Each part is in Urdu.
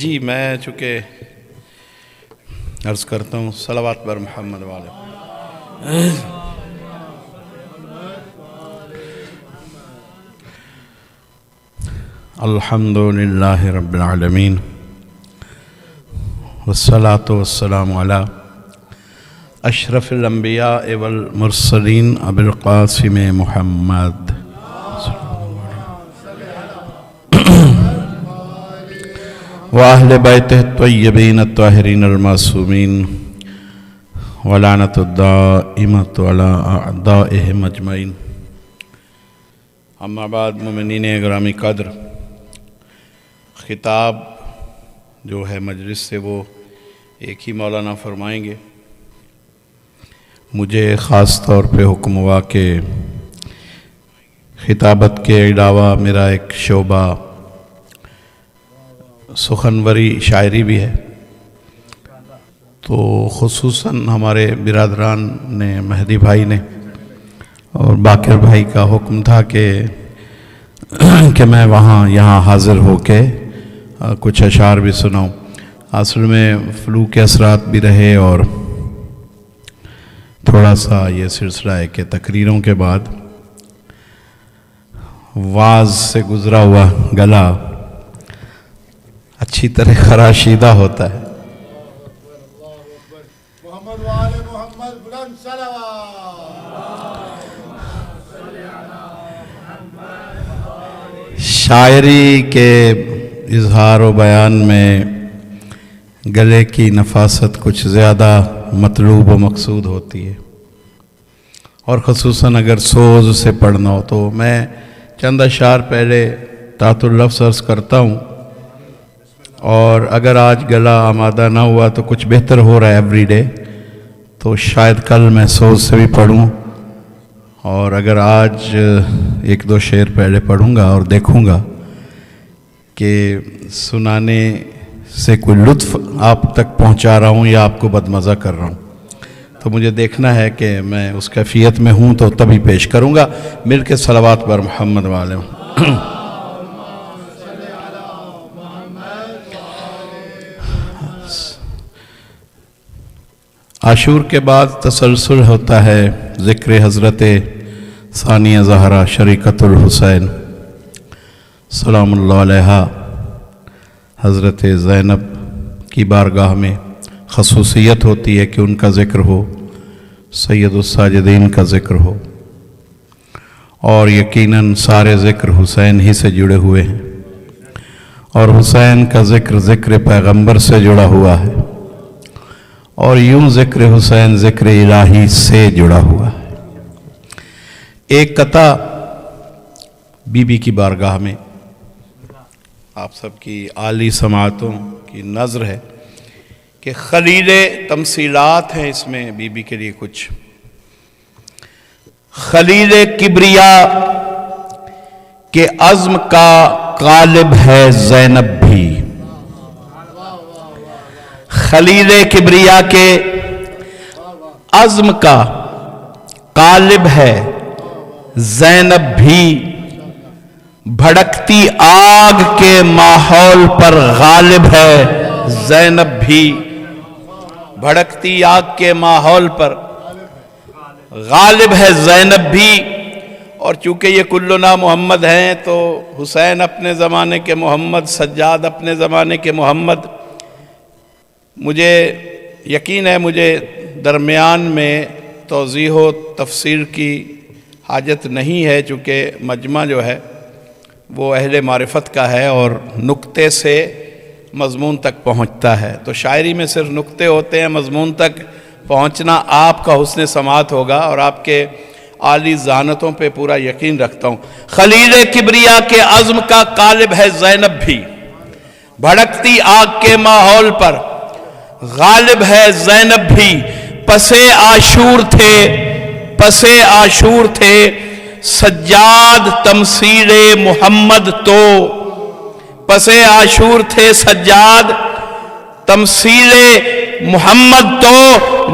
جی میں چونکہ عرض کرتا ہوں صلوات بر محمد والے الحمدللہ رب العالمین والصلاة والسلام علی اشرف الانبیاء والمرسلین ابی القاسم محمد وأهل بيته الطيبين الطاهرين المعصومين ولعنة الدائمة على أعدائهم أجمعين اما بعد مومنین گرامی قدر، خطاب جو ہے مجلس سے وہ ایک ہی مولانا فرمائیں گے۔ مجھے خاص طور پہ حکم ہوا کہ خطابت کے علاوہ میرا ایک شعبہ سخنوری شاعری بھی ہے، تو خصوصاً ہمارے برادران نے، مہدی بھائی نے اور باقر بھائی کا حکم تھا کہ میں یہاں حاضر ہو کے کچھ اشعار بھی سناؤں۔ اصل میں فلو کے اثرات بھی رہے اور تھوڑا سا یہ سلسلہ ہے کہ تقریروں کے بعد واعظ سے گزرا ہوا گلا اچھی طرح خراشیدہ ہوتا ہے۔ محمد وآل محمد بلند صلوات۔ شاعری کے اظہار و بیان میں گلے کی نفاست کچھ زیادہ مطلوب و مقصود ہوتی ہے، اور خصوصاً اگر سوز سے پڑھنا ہو تو میں چند اشعار پہلے تحت اللفظ عرض کرتا ہوں، اور اگر آج گلا آمادہ نہ ہوا تو کچھ بہتر ہو رہا ہے ایوری ڈے، تو شاید کل میں سوز سے بھی پڑھوں، اور اگر آج ایک دو شعر پہلے پڑھوں گا اور دیکھوں گا کہ سنانے سے کوئی لطف آپ تک پہنچا رہا ہوں یا آپ کو بدمزہ کر رہا ہوں، تو مجھے دیکھنا ہے کہ میں اس کیفیت میں ہوں تو تبھی پیش کروں گا۔ مل کے صلوات بر محمد والے عاشور کے بعد تسلسل ہوتا ہے ذکر حضرت ثانیہ زہرا شریکت الحسین سلام اللہ علیہا۔ حضرت زینب کی بارگاہ میں خصوصیت ہوتی ہے کہ ان کا ذکر ہو، سید الساجدین کا ذکر ہو، اور یقیناً سارے ذکر حسین ہی سے جڑے ہوئے ہیں، اور حسین کا ذکر ذکر پیغمبر سے جڑا ہوا ہے، اور یوں ذکر حسین ذکر الہی سے جڑا ہوا ہے۔ ایک قطع بی بی کی بارگاہ میں آپ سب کی عالی سماعتوں کی نظر ہے کہ خلیل تمثیلات ہیں اس میں بی بی کے لیے کچھ۔ خلیل کبریا کے عزم کا غالب ہے زینب بھی، خلیل کبریا کے عزم کا غالب ہے زینب بھی، بھڑکتی آگ کے ماحول پر غالب ہے زینب بھی، بھڑکتی آگ کے ماحول پر غالب ہے زینب بھی۔ اور چونکہ یہ کلنا محمد ہیں تو حسین اپنے زمانے کے محمد، سجاد اپنے زمانے کے محمد، مجھے یقین ہے مجھے درمیان میں توضیح و تفسیر کی حاجت نہیں ہے، چونکہ مجمع جو ہے وہ اہل معرفت کا ہے اور نقطے سے مضمون تک پہنچتا ہے، تو شاعری میں صرف نقطے ہوتے ہیں، مضمون تک پہنچنا آپ کا حسن سماعت ہوگا، اور آپ کے عالی ذہانتوں پہ پورا یقین رکھتا ہوں۔ خلیل کبریا کے عزم کا غالب ہے زینب بھی، بھڑکتی آگ کے ماحول پر غالب ہے زینب بھی، پسے عاشور تھے سجاد تمثیل محمد تو، پسے عاشور تھے سجاد تمثیل محمد تو،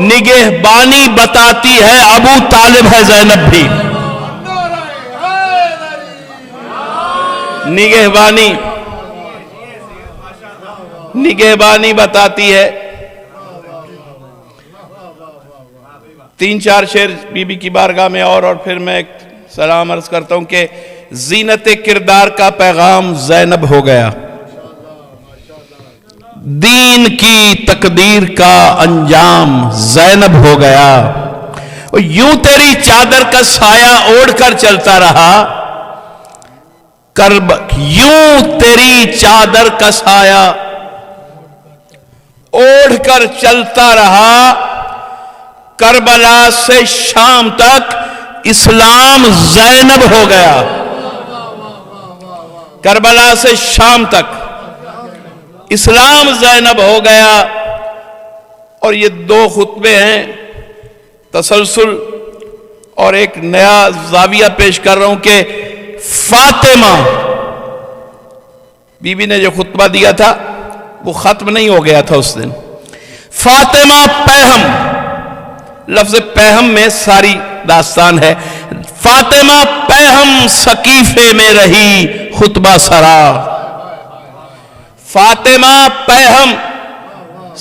نگہبانی بتاتی ہے ابو طالب ہے زینب بھی، نگہبانی بتاتی ہے. 3-4 شعر بی بی کی بارگاہ میں اور پھر میں ایک سلام عرض کرتا ہوں کہ زینت کردار کا پیغام زینب ہو گیا، دین کی تقدیر کا انجام زینب ہو گیا. یوں تیری چادر کا سایہ اوڑھ کر چلتا رہا، یوں تیری چادر کا سایہ اوڑھ کر چلتا رہا، کربلا سے شام تک اسلام زینب ہو گیا. کربلا سے شام تک اسلام زینب ہو گیا. اور یہ 2 خطبے ہیں تسلسل، اور ایک نیا زاویہ پیش کر رہا ہوں کہ فاطمہ بی بی نے جو خطبہ دیا تھا وہ ختم نہیں ہو گیا تھا اس دن. فاطمہ پیہم، لفظ پیہم میں ساری داستان ہے. فاطمہ پیہم سقیفے میں رہی خطبہ سرا، فاطمہ پیہم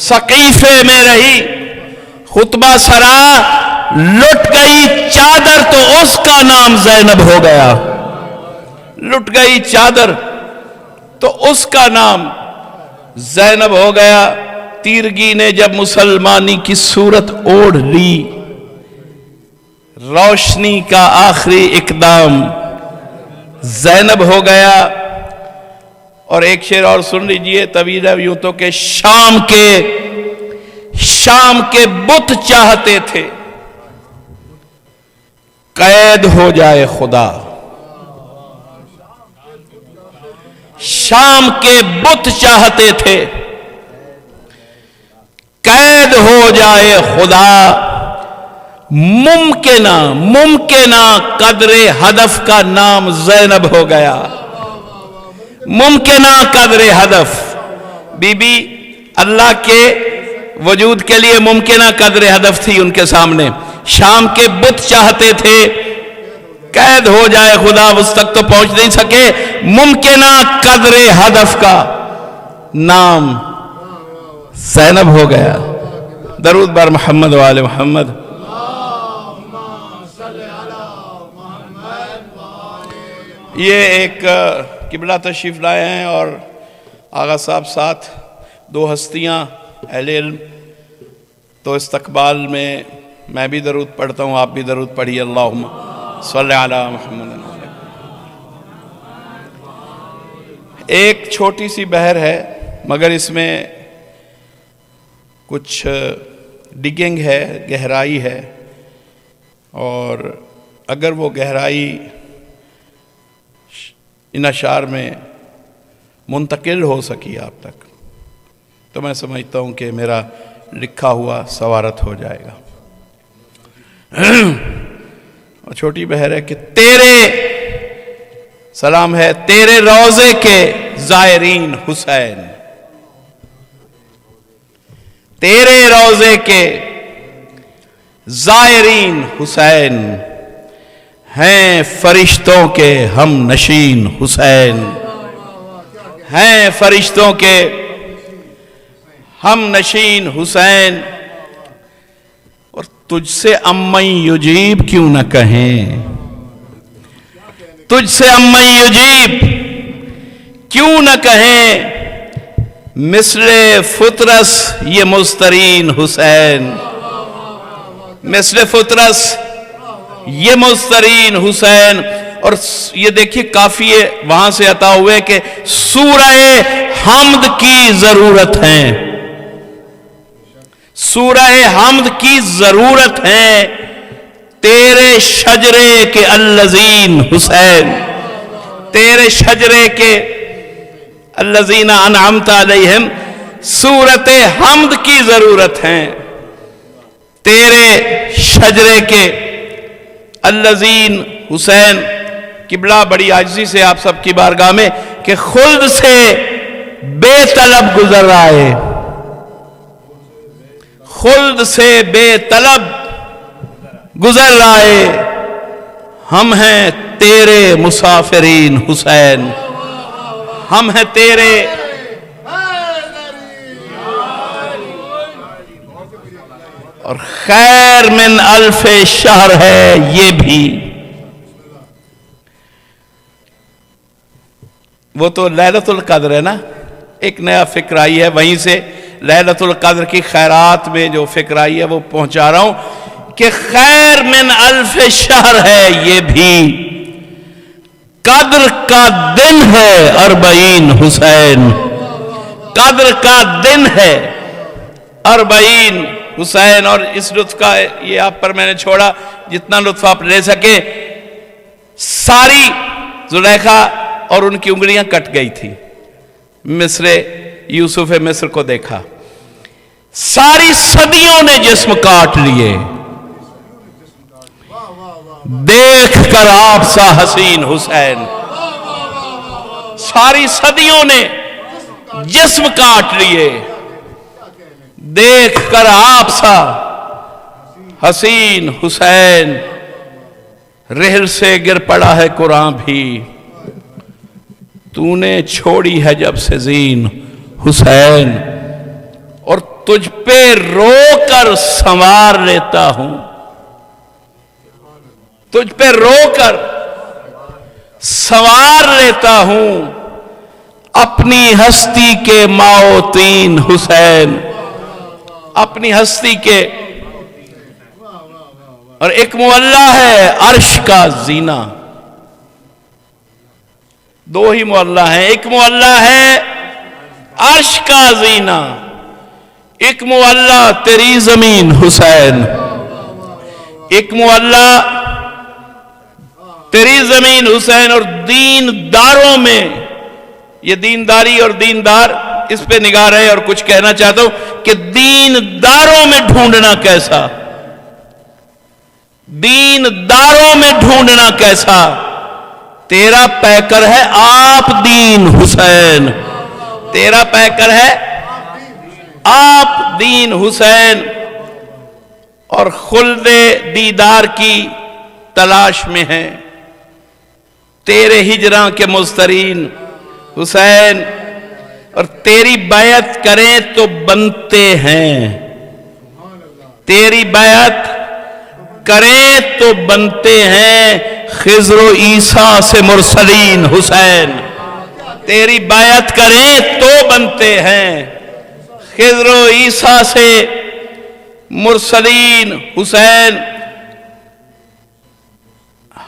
سقیفے میں رہی خطبہ سرا، لٹ گئی چادر تو اس کا نام زینب ہو گیا. لٹ گئی چادر تو اس کا نام زینب ہو گیا. تیرگی نے جب مسلمانی کی صورت اوڑھ لی، روشنی کا آخری اقدام زینب ہو گیا. اور ایک شعر اور سن لیجئے طویل ہے یوں تو کہ شام کے بت چاہتے تھے قید ہو جائے خدا. شام کے بت چاہتے تھے قید ہو جائے خدا. ممکنہ قدر ہدف کا نام زینب ہو گیا. ممکنہ قدر ہدف، بی بی اللہ کے وجود کے لیے ممکنہ قدر ہدف تھی ان کے سامنے. شام کے بت چاہتے تھے قید ہو جائے خدا، اس تک تو پہنچ نہیں سکے. ممکنہ قدر ہدف کا نام زینب ہو گیا. درود بر محمد و آل محمد. یہ ایک قبلہ تشریف لائے ہیں اور آغا صاحب ساتھ 2 ہستیاں اہل علم. تو استقبال میں بھی درود پڑھتا ہوں، آپ بھی درود پڑھیے. اللہم صلی علی محمد. ایک چھوٹی سی بحر ہے مگر اس میں کچھ ڈگنگ ہے، گہرائی ہے، اور اگر وہ گہرائی ان اشعار میں منتقل ہو سکی آپ تک تو میں سمجھتا ہوں کہ میرا لکھا ہوا سوارت ہو جائے گا. اور چھوٹی بحر ہے کہ تیرے سلام ہے تیرے روضے کے زائرین حسین، تیرے روضے کے زائرین حسین، ہیں فرشتوں کے ہم نشین حسین، ہیں فرشتوں کے ہم نشین حسین. اور تجھ سے امّن یجیب کیوں نہ کہیں، تجھ سے امّن یجیب کیوں نہ کہیں، مثل فطرس یہ مسترین حسین، مثل فطرس یہ مسترین حسین. اور یہ دیکھیے کافی وہاں سے عطا ہوئے کہ سورہ حمد کی ضرورت ہے، سورہ حمد کی ضرورت ہے، تیرے شجرے کے الذین حسین، تیرے شجرے کے الذین انعمت علیہم، سورت حمد کی ضرورت ہے، تیرے شجرے کے الذین حسین. قبلہ بڑی عاجزی سے آپ سب کی بارگاہ میں کہ خلد سے بے طلب گزر رہا ہے، خلد سے بے طلب گزر رہا ہے، ہم ہیں تیرے مسافرین حسین، ہم ہیں تیرے، اور خیر من الف شہر ہے یہ بھی۔ وہ تو لیلۃ القدر ہے نا، ایک نیا فکر آئی ہے، وہیں سے لیلۃ القدر کی خیرات میں جو فکر آئی ہے وہ پہنچا رہا ہوں کہ خیر من الف شہر ہے یہ بھی، قدر کا دن ہے اربعین حسین، قدر کا دن ہے اربعین حسین۔ اور اس لطف کا یہ آپ پر میں نے چھوڑا، جتنا لطف آپ لے سکے۔ ساری زلیخا اور ان کی انگلیاں کٹ گئی تھی، مصر یوسف مصر کو دیکھا، ساری صدیوں نے جسم کاٹ لیے، دیکھ کر آپ سا حسین حسین، ساری صدیوں نے جسم کاٹ لیے، دیکھ کر آپ سا حسین حسین۔ رحل سے گر پڑا ہے قرآن بھی، تو نے چھوڑی ہے جب سے زین حسین، اور تجھ پہ رو کر سنوار لیتا ہوں، تجھ پہ رو کر سنوار لیتا ہوں، اپنی ہستی کے ماؤتین حسین، اپنی ہستی کے۔ اور ایک معلّہ ہے عرش کا زینہ، دو ہی معلّہ ہیں، ایک معلّہ ہے عرش کا زینہ، ایک معلّہ تیری زمین حسین، ایک معلّہ تیری زمین حسین۔ اور دینداروں میں، یہ دینداری اور دیندار اس پہ نگاہ رہے، اور کچھ کہنا چاہتا ہوں کہ دینداروں میں ڈھونڈنا کیسا، دینداروں میں ڈھونڈنا کیسا، تیرا پیکر ہے آپ دین حسین، تیرا پیکر ہے آپ دین حسین، اور خلد دیدار کی تلاش میں ہے، تیرے ہجراں کے مضطرین حسین، اور تیری بیعت کریں تو بنتے ہیں، تیری بیعت کریں تو بنتے ہیں، خضر و عیسیٰ سے مرسلین حسین، تیری بیعت کریں تو بنتے ہیں، خضر و عیسیٰ سے مرسلین حسین۔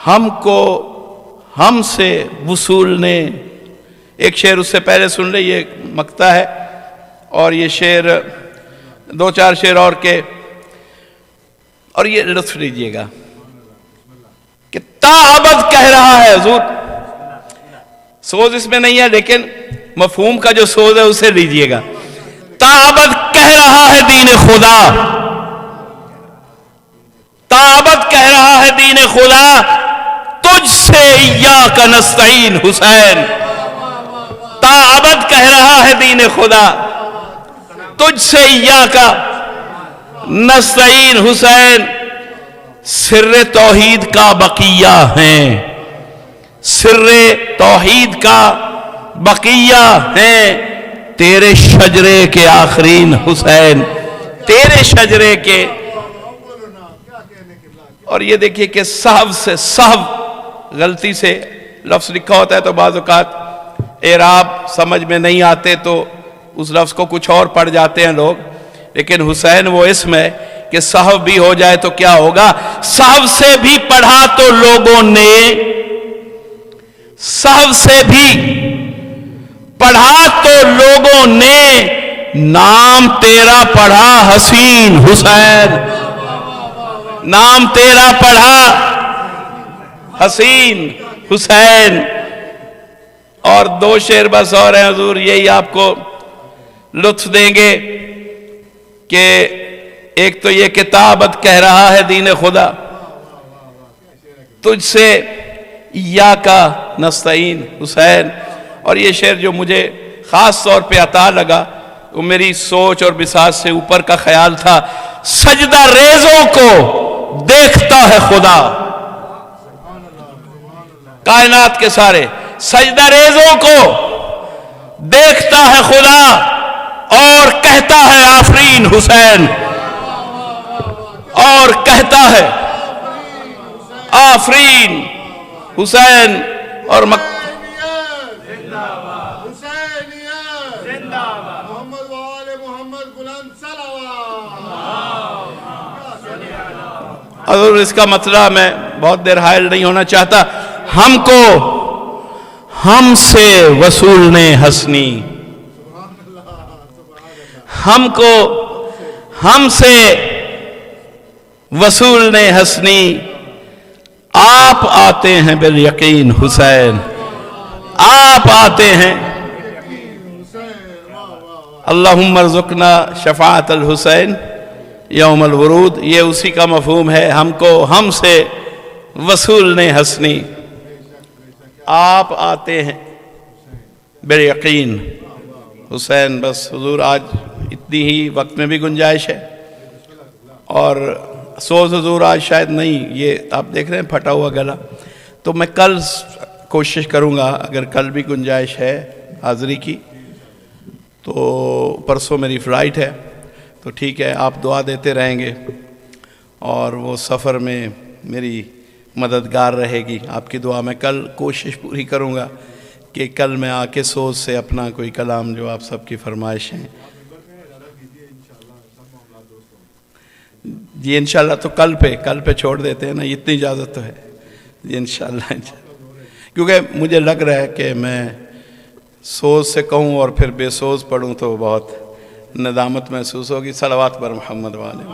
ہم کو ہم سے وصول نے، ایک شعر اس سے پہلے سن لے، یہ مقطع ہے، اور یہ شعر دو چار شعر اور کے، اور یہ لطف لیجئے گا کہ تا ابد کہہ رہا ہے حضور، سوز اس میں نہیں ہے لیکن مفہوم کا جو سوز ہے اسے لیجئے گا، تا ابد کہہ رہا ہے دین خدا، تا ابد کہہ رہا ہے دین خدا، تجھ سے ایاک نستعین حسین، تا ابد کہہ رہا ہے دین خدا، تجھ سے ایاک نستعین حسین۔ سر توحید کا بقیہ ہیں، سر توحید کا بقیہ ہیں، تیرے شجرے کے آخرین حسین، تیرے شجرے کے۔ اور یہ دیکھیے کہ صحب سے، صحب غلطی سے لفظ لکھا ہوتا ہے تو بعض اوقات اعراب سمجھ میں نہیں آتے تو اس لفظ کو کچھ اور پڑھ جاتے ہیں لوگ، لیکن حسین وہ اسم ہے کہ صحب بھی ہو جائے تو کیا ہوگا، صحب سے بھی پڑھا تو لوگوں نے، صحب سے بھی پڑھا تو لوگوں نے، نام تیرا پڑھا حسین حسین، نام تیرا پڑھا حسین حسین۔ اور دو شعر بس اور ہیں حضور، یہی آپ کو لطف دیں گے کہ ایک تو یہ کتابت کہہ رہا ہے دین خدا، تجھ سے ایاک نستعین حسین۔ اور یہ شعر جو مجھے خاص طور پہ عطا لگا، وہ میری سوچ اور بساط سے اوپر کا خیال تھا، سجدہ ریزوں کو دیکھتا ہے خدا، کائنات کے سارے سجدہ ریزوں کو دیکھتا ہے خدا اور کہتا ہے آفرین حسین، اور کہتا ہے آفرین حسین، اور محمد وآل محمد بلند صلوات۔ حضور اس کا مطلب میں بہت دیر حائل نہیں ہونا چاہتا، ہم سے وصول نے حسنی، ہم سے وصول نے حسنی، آپ آتے ہیں بالیقین حسین، آپ آتے ہیں۔ اللہم ارزقنا شفاعت الحسین یوم الورود، یہ اسی کا مفہوم ہے، ہم سے وصول نے حسنی، آپ آتے ہیں بالیقین حسین۔ بس حضور آج اتنی ہی وقت میں بھی گنجائش ہے، اور سوز حضور آج شاید نہیں، یہ آپ دیکھ رہے ہیں پھٹا ہوا گلا، تو میں کل کوشش کروں گا، اگر کل بھی گنجائش ہے حاضری کی تو پرسوں میری فلائٹ ہے، تو ٹھیک ہے، آپ دعا دیتے رہیں گے، اور وہ سفر میں میری مددگار رہے گی آپ کی دعا۔ میں کل کوشش پوری کروں گا کہ کل میں آ کے سوز سے اپنا کوئی کلام جو آپ سب کی فرمائش ہیں، جی انشاءاللہ، تو کل پہ چھوڑ دیتے ہیں نا، اتنی اجازت تو ہے جی انشاءاللہ، کیونکہ مجھے لگ رہا ہے کہ میں سوز سے کہوں اور پھر بے سوز پڑھوں تو بہت ندامت محسوس ہوگی۔ صلوات بر محمد والے۔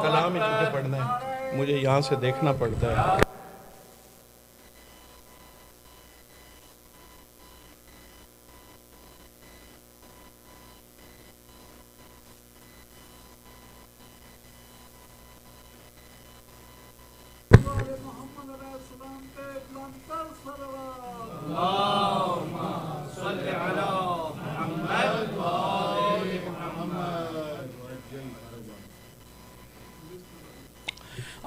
کلام ہی چونکہ پڑھنا ہے، مجھے یہاں سے دیکھنا پڑتا ہے۔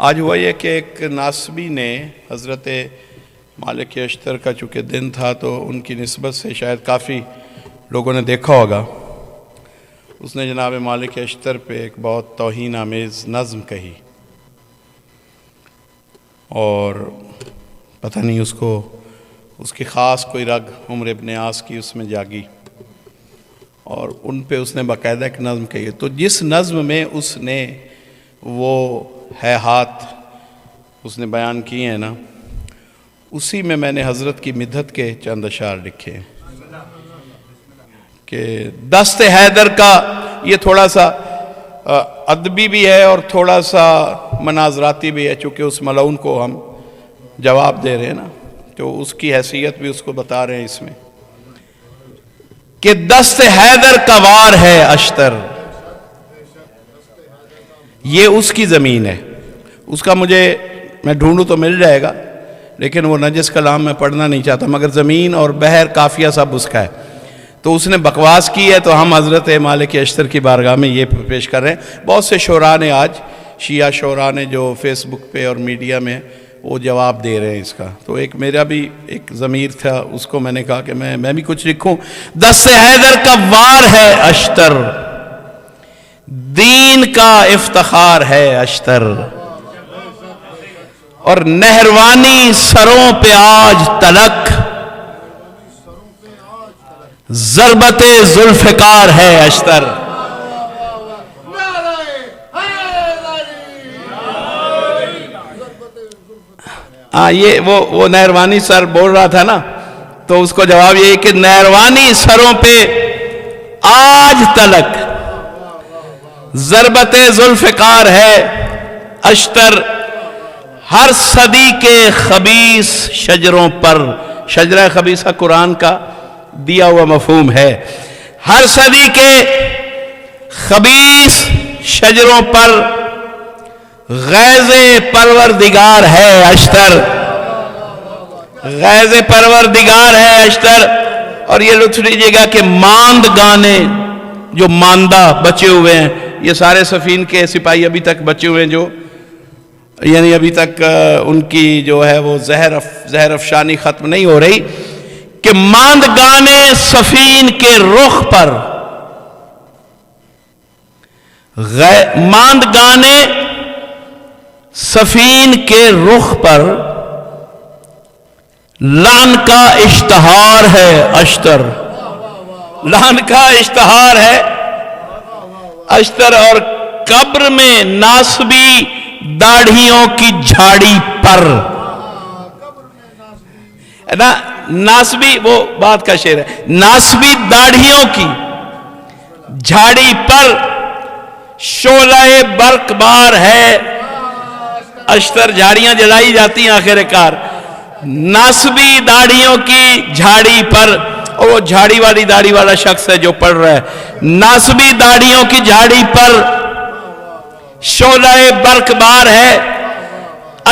آج ہوا یہ کہ ایک ناسبی نے حضرت مالک اشتر کا چونکہ دن تھا تو ان کی نسبت سے شاید کافی لوگوں نے دیکھا ہوگا، اس نے جناب مالک اشتر پہ ایک بہت توہین آمیز نظم کہی، اور پتہ نہیں اس کی خاص کوئی رگ عمر ابن عاص کی اس میں جاگی، اور ان پہ اس نے باقاعدہ ایک نظم کہی۔ تو جس نظم میں اس نے وہ ہے ہاتھ اس نے بیان کیے ہیں نا، اسی میں میں نے حضرت کی مدحت کے چند اشعار لکھے ہیں کہ دست حیدر کا، یہ تھوڑا سا ادبی بھی ہے اور تھوڑا سا مناظراتی بھی ہے، چونکہ اس ملعون کو ہم جواب دے رہے ہیں نا، تو اس کی حیثیت بھی اس کو بتا رہے ہیں اس میں کہ دست حیدر کا وار ہے اشتر، یہ اس کی زمین ہے، اس کا میں ڈھونڈوں تو مل جائے گا، لیکن وہ نجس کلام میں پڑھنا نہیں چاہتا، مگر زمین اور بحر قافیہ سب اس کا ہے، تو اس نے بکواس کی ہے، تو ہم حضرت مالک اشتر کی بارگاہ میں یہ پیش کر رہے ہیں۔ بہت سے شعراء نے آج، شیعہ شعراء نے جو فیس بک پہ اور میڈیا میں وہ جواب دے رہے ہیں اس کا، تو ایک میرا بھی ایک ضمیر تھا، اس کو میں نے کہا کہ میں بھی کچھ لکھوں۔ دست حیدر کا وار ہے اشتر، دین کا افتخار ہے اشتر، اور نہروانی سروں پہ آج تلک، ضربت ذوالفقار ہے اشتر۔ ہاں یہ وہ نہروانی سر بول رہا تھا نا، تو اس کو جواب یہ کہ نہروانی سروں پہ آج تلک ضربت ذوالفقار ہے اشتر، ہر صدی کے خبیث شجروں پر، شجرہ خبیثہ قرآن کا دیا ہوا مفہوم ہے، ہر صدی کے خبیث شجروں پر غیظ پروردگار ہے اشتر، غیظ پروردگار ہے اشتر۔ اور یہ لطف لیجئے گا کہ ماند گانے، جو ماندہ بچے ہوئے ہیں، یہ سارے سفین کے سپاہی ابھی تک بچے ہوئے ہیں، جو یعنی ابھی تک ان کی جو ہے وہ زہر افشانی ختم نہیں ہو رہی، کہ ماند گانے سفین کے رخ پر، ماند گانے سفین کے رخ پر لعن کا اشتہار ہے اشتر، لعن کا اشتہار ہے اشتر۔ اور قبر میں ناسبی داڑھیوں کی جھاڑی پر، ناسبی وہ بات کا شعر ہے، ناسبی داڑھیوں کی جھاڑی پر شعلہ برق بار ہے اشتر۔ جھاڑیاں جلائی جاتی ہیں آخر کار، ناسبی داڑھیوں کی جھاڑی پر، اور وہ جھاڑی والی داڑھی والا شخص ہے جو پڑھ رہا ہے، ناسبی داڑھیوں کی جھاڑی پر شعلہ برق بار ہے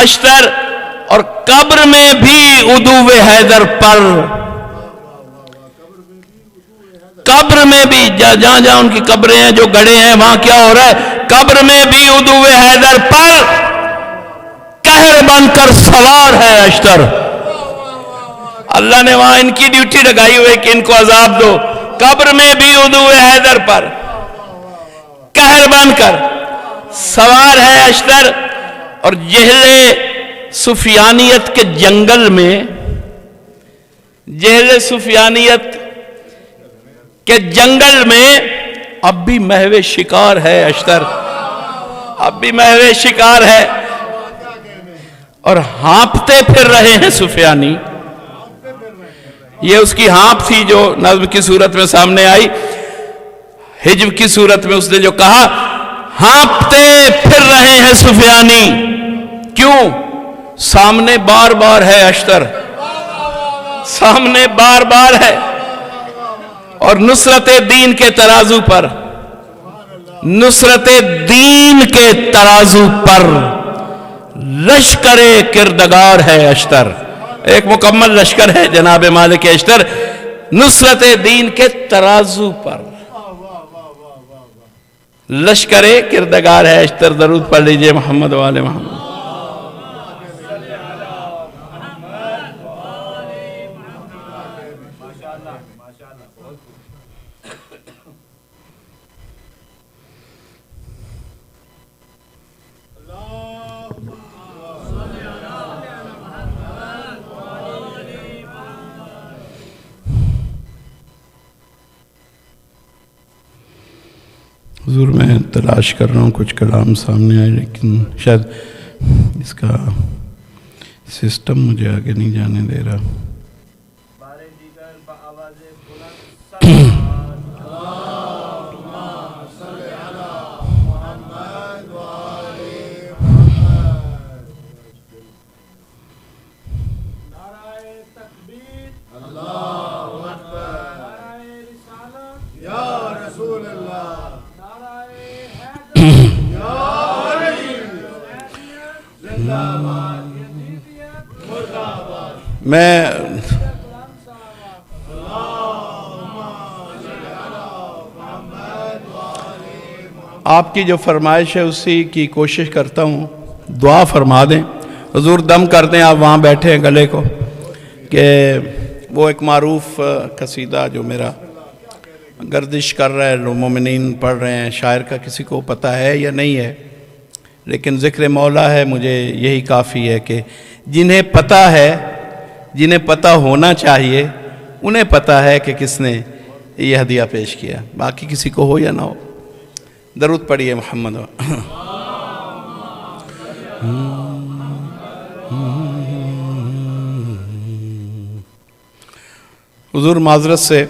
اشتر۔ اور قبر میں بھی عدو حیدر پر، قبر میں بھی جہاں جہاں ان کی قبریں ہیں جو گڑے ہیں وہاں کیا ہو رہا ہے، قبر میں بھی عدو حیدر پر قہر بن کر سوار ہے اشتر۔ اللہ نے وہاں ان کی ڈیوٹی لگائی ہوئے کہ ان کو عذاب دو، قبر میں بھی عدو حیدر پر قہر بن کر سوار ہے اشتر۔ اور جہل سفیانیت کے جنگل میں، جہل سفیانیت کے جنگل میں اب بھی محو شکار ہے اشتر، اب بھی محو شکار ہے، اور ہانپتے پھر رہے ہیں سفیانی۔ یہ اس کی ہانپ تھی جو نظم کی صورت میں سامنے آئی، حجب کی صورت میں اس نے جو کہا، ہانپتے پھر رہے ہیں سفیانی، کیوں؟ سامنے بار بار ہے اشتر، سامنے بار بار ہے، اور نصرت دین کے ترازو پر، نصرت دین کے ترازو پر لشکر کردگار ہے اشتر، ایک مکمل لشکر ہے جناب مالک اشتر، نصرت دین کے ترازو پر لشکر کردگار ہے اشتر۔ درود پڑھ لیجئے محمد و آل محمد۔ حضور میں تلاش کر رہا ہوں کچھ کلام سامنے آئے، لیکن شاید اس کا سسٹم مجھے آگے نہیں جانے دے رہا۔ میں آپ کی جو فرمائش ہے اسی کی کوشش کرتا ہوں، دعا فرما دیں، حضور دم کر دیں، آپ وہاں بیٹھے ہیں گلے کو، کہ وہ ایک معروف قصیدہ جو میرا گردش کر رہا ہے، مومنین پڑھ رہے ہیں، شاعر کا کسی کو پتہ ہے یا نہیں ہے، لیکن ذکر مولا ہے، مجھے یہی کافی ہے کہ جنہیں پتہ ہے، جنہیں پتہ ہونا چاہیے، انہیں پتہ ہے کہ کس نے یہ ہدیہ پیش کیا، باقی کسی کو ہو یا نہ ہو۔ درود پڑھیے محمد حضور معذرت سے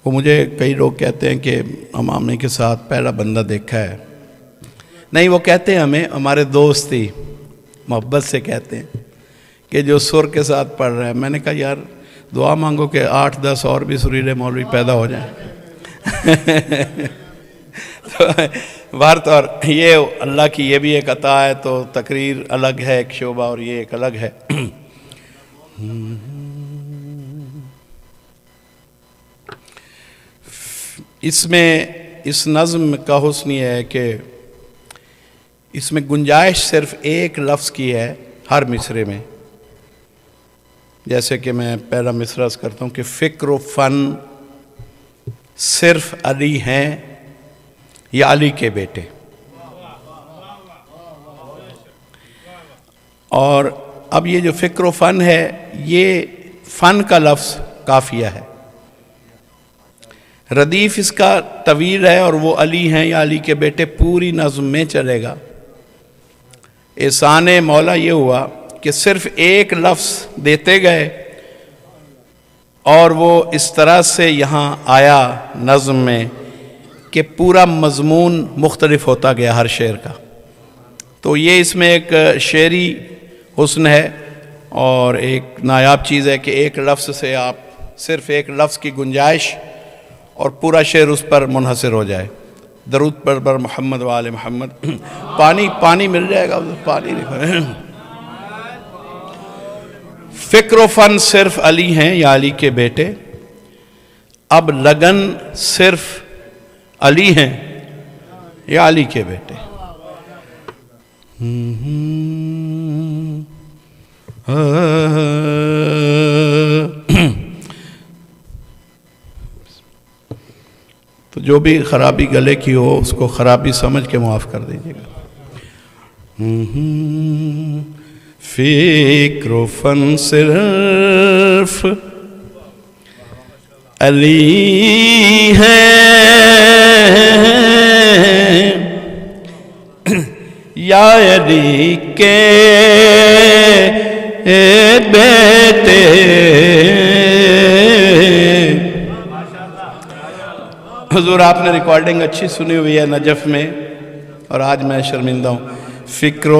وہ مجھے کئی لوگ کہتے ہیں کہ امامی کے ساتھ پہلا بندہ دیکھا ہے. نہیں، وہ کہتے ہیں ہمیں، ہمارے دوست ہی محبت سے کہتے ہیں کہ جو سر کے ساتھ پڑھ رہا ہے. میں نے کہا یار دعا مانگو کہ 8-10 اور بھی سریلے مولوی پیدا ہو جائیں. تو بہر طور یہ اللہ کی یہ بھی ایک عطا ہے. تو تقریر الگ ہے ایک شعبہ اور یہ ایک الگ ہے. اس میں اس نظم کا حسن یہ ہے کہ اس میں گنجائش صرف ایک لفظ کی ہے ہر مصرے میں. جیسے کہ میں پہلا مصرع کرتا ہوں کہ فکر و فن صرف علی ہیں یا علی کے بیٹے. اور اب یہ جو فکر و فن ہے یہ فن کا لفظ قافیہ ہے. ردیف اس کا طویل ہے اور وہ علی ہیں یا علی کے بیٹے پوری نظم میں چلے گا. احسان مولا یہ ہوا کہ صرف ایک لفظ دیتے گئے اور وہ اس طرح سے یہاں آیا نظم میں کہ پورا مضمون مختلف ہوتا گیا ہر شعر کا. تو یہ اس میں ایک شعری حسن ہے اور ایک نایاب چیز ہے کہ ایک لفظ سے آپ صرف ایک لفظ کی گنجائش اور پورا شعر اس پر منحصر ہو جائے. درود پر محمد و آل محمد. پانی مل جائے گا، پانی نہیں. فکر و فن صرف علی ہیں یا علی کے بیٹے، اب لگن صرف علی ہیں یا علی کے بیٹے. تو جو بھی خرابی گلے کی ہو اس کو خرابی سمجھ کے معاف کر دیجیے گا. فکر و فن صرف علی ہے یا علی کے بیٹے. حضور آپ نے ریکارڈنگ اچھی سنی ہوئی ہے نجف میں اور آج میں شرمندہ ہوں. فکر و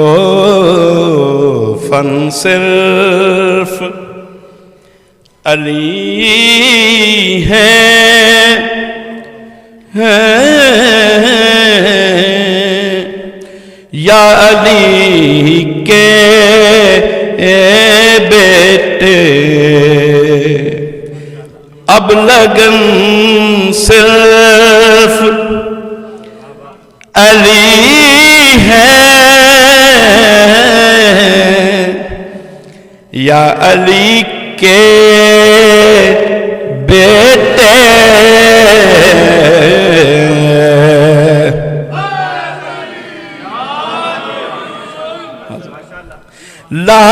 فن صرف علی ہے یا علی کے بیٹے، اب لگن صرف علی ہے یا علی کے بیٹے. لا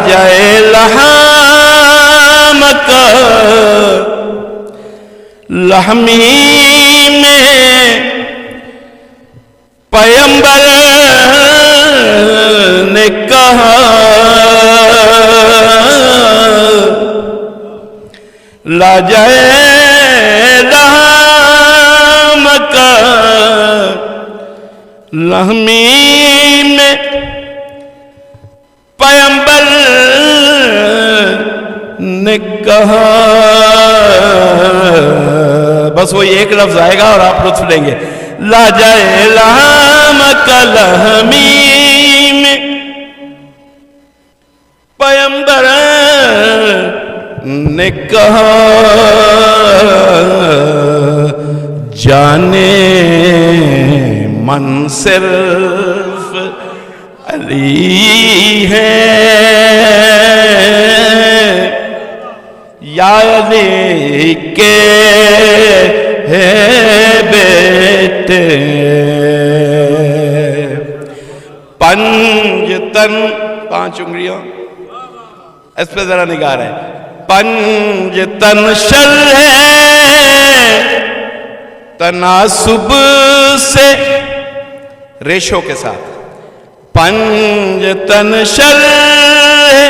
جائے لحام کا لحمی میں پیمبر نے کہا، لا جائے لحام کا لحمی میں پیمبر نے کہا. بس وہی ایک لفظ آئے گا اور آپ لطف لیں گے. لا جائے لحام کا لحمی میں پیمبر نے کہا، جانے من صرف علی ہے یا علی کے بیٹے. پنج تن 5 انگلیاں اس پہ ذرا نگاہ رہے. پنج تن شل ہے تناسب سے ریشوں کے ساتھ. پنج تن شل ہے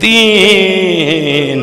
3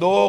2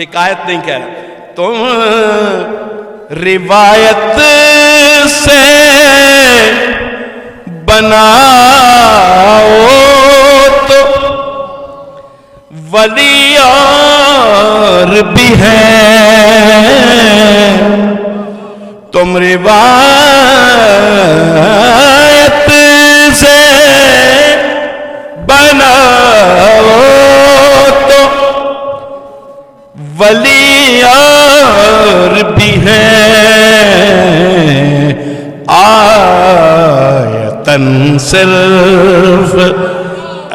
حکایت نہیں کہہ رہا. تم روایت سے بناؤ تو ولی اور بھی ہیں. تم روایت سے بناؤ تو ولی اور بھی ہیں. آیتن صرف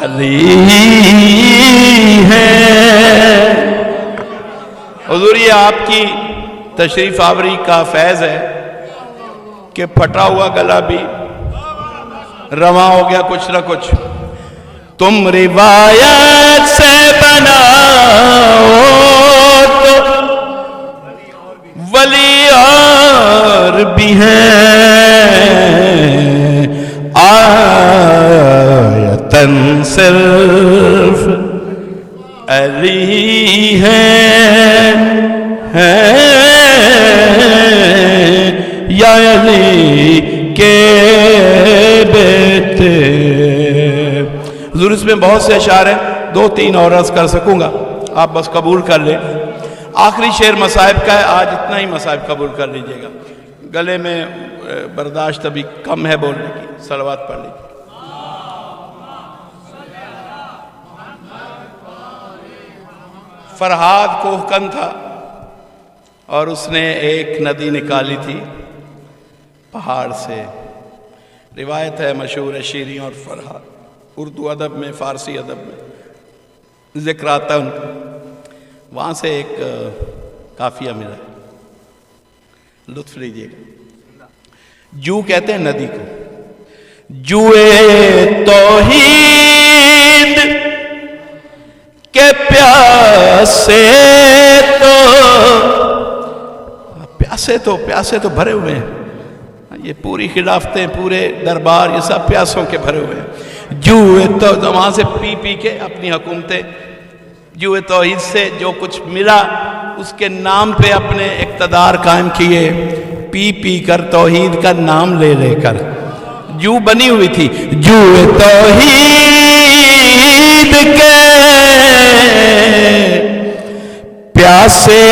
علی ہے. حضور یہ آپ کی تشریف آوری کا فیض ہے کہ پھٹا ہوا گلا بھی رواں ہو گیا کچھ نہ کچھ. تم روایت سے بناؤ تو ولی اور بھی ہیں. آیتن صرف علی ہیں یا علی کے بیٹے. حضور اس میں بہت سے اشعار ہیں, 2-3 اور عرض کر سکوں گا, آپ بس قبول کر لیں. آخری شعر مصائب کا ہے, آج اتنا ہی مصائب قبول کر لیجئے گا. گلے میں برداشت ابھی کم ہے بولنے کی. صلوات پڑھ لیجئے. فرہاد کوہکن تھا اور اس نے ایک ندی نکالی تھی پہاڑ سے. روایت ہے مشہور ہے شیریں اور فرہاد. اردو ادب میں, فارسی ادب میں ذکر آتا ہے ان کا. وہاں سے ایک قافیہ ملا, لطف لیجئے گا. جو کہتے ہیں ندی کو, جوئے توحید کے پیاسے تو بھرے ہوئے ہیں. یہ پوری خلافتیں, پورے دربار, یہ سب پیاسوں کے بھرے ہوئے ہیں. جوئے تو وہاں سے پی پی کے اپنی حکومتیں, جوئے توحید سے جو کچھ ملا اس کے نام پہ اپنے اقتدار قائم کیے, پی پی کر توحید کا نام لے لے کر. جو بنی ہوئی تھی جوئے توحید کے پیاسے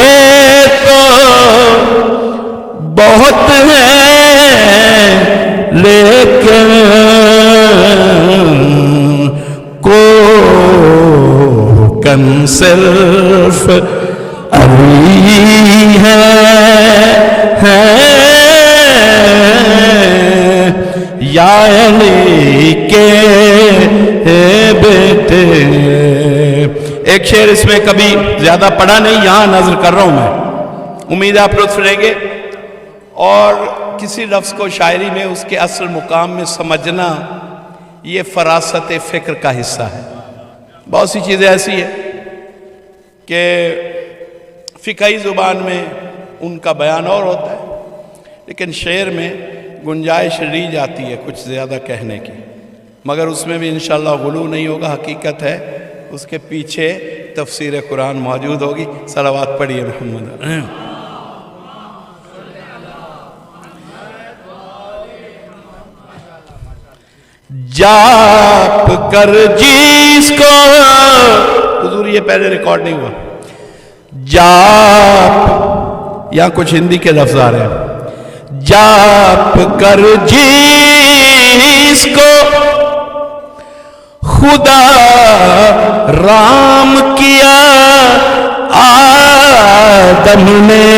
تو بہت ہیں لیکن کوہکن صرف علی ہے یا علی کے بیٹے. ایک شعر اس میں کبھی زیادہ پڑھا نہیں, یہاں نظر کر رہا ہوں میں, امید آپ لطف لیں گے. اور کسی لفظ کو شاعری میں اس کے اصل مقام میں سمجھنا یہ فراست فکر کا حصہ ہے. بہت سی چیزیں ایسی ہیں کہ فقہی زبان میں ان کا بیان اور ہوتا ہے, لیکن شعر میں گنجائش لی جاتی ہے کچھ زیادہ کہنے کی, مگر اس میں بھی انشاءاللہ غلو نہیں ہوگا. حقیقت ہے اس کے پیچھے تفسیر قرآن موجود ہوگی. صلوات پڑھیے محمد. جاپ کر جس کو, حضور یہ پہلے ریکارڈ نہیں ہوا, جاپ, یہاں کچھ ہندی کے لفظ آ رہے ہیں. جاپ کر جس کو خدا رام کیا آدم نے,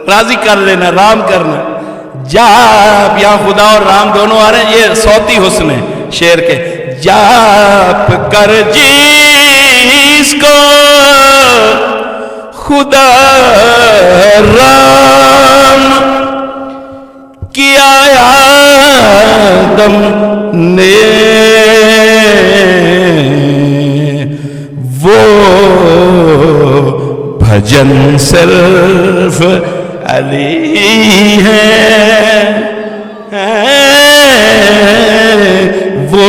راضی کر لینا, رام کرنا. جاپ, یہاں خدا اور رام دونوں آ رہے ہیں, یہ صوتی حسن ہے شعر کے. جاپ کر جس کو خدا رام کیا آدم نے, وہ بھجن صرف علی ہے, وہ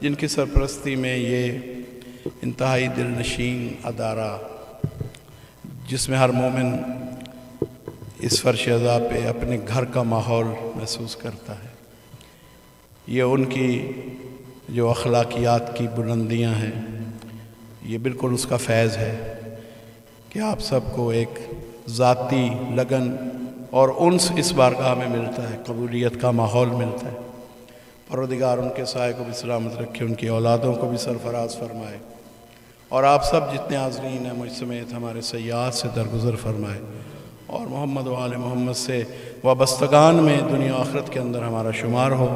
جن کی سرپرستی میں یہ انتہائی دل نشین ادارہ، جس میں ہر مومن اس فرش ازا پہ اپنے گھر کا ماحول محسوس کرتا ہے، یہ ان کی جو اخلاقیات کی بلندیاں ہیں، یہ بالکل اس کا فیض ہے کہ آپ سب کو ایک ذاتی لگن اور انس اس بارگاہ میں ملتا ہے، قبولیت کا ماحول ملتا ہے۔ پروردگار ان کے سائے کو بھی سلامت رکھے، ان کی اولادوں کو بھی سرفراز فرمائے، اور آپ سب جتنے حاضرین ہیں مجھ سمیت ہمارے سیاحت سے درگزر فرمائے، اور محمد و آل محمد سے وابستگان میں دنیا و آخرت کے اندر ہمارا شمار ہو،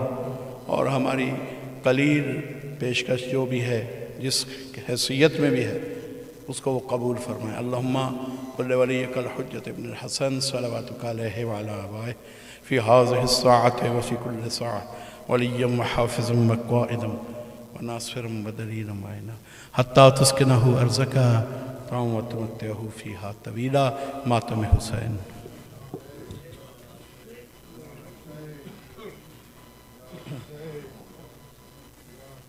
اور ہماری قلیل پیشکش جو بھی ہے، جس حیثیت میں بھی ہے، اس کو وہ قبول فرمائے۔ اللہم کل ولیک الحجۃ ابن الحسن صلواتک علیہ وعلی آبائہ فی ہذہ الساعۃ وفی کل ساعۃ ولیا وحافظا وقائدا وناصرا ودلیلا معینا حتی تسکنہ ارضک وتمتعہ فیہا طویلا۔ ماتم حسین۔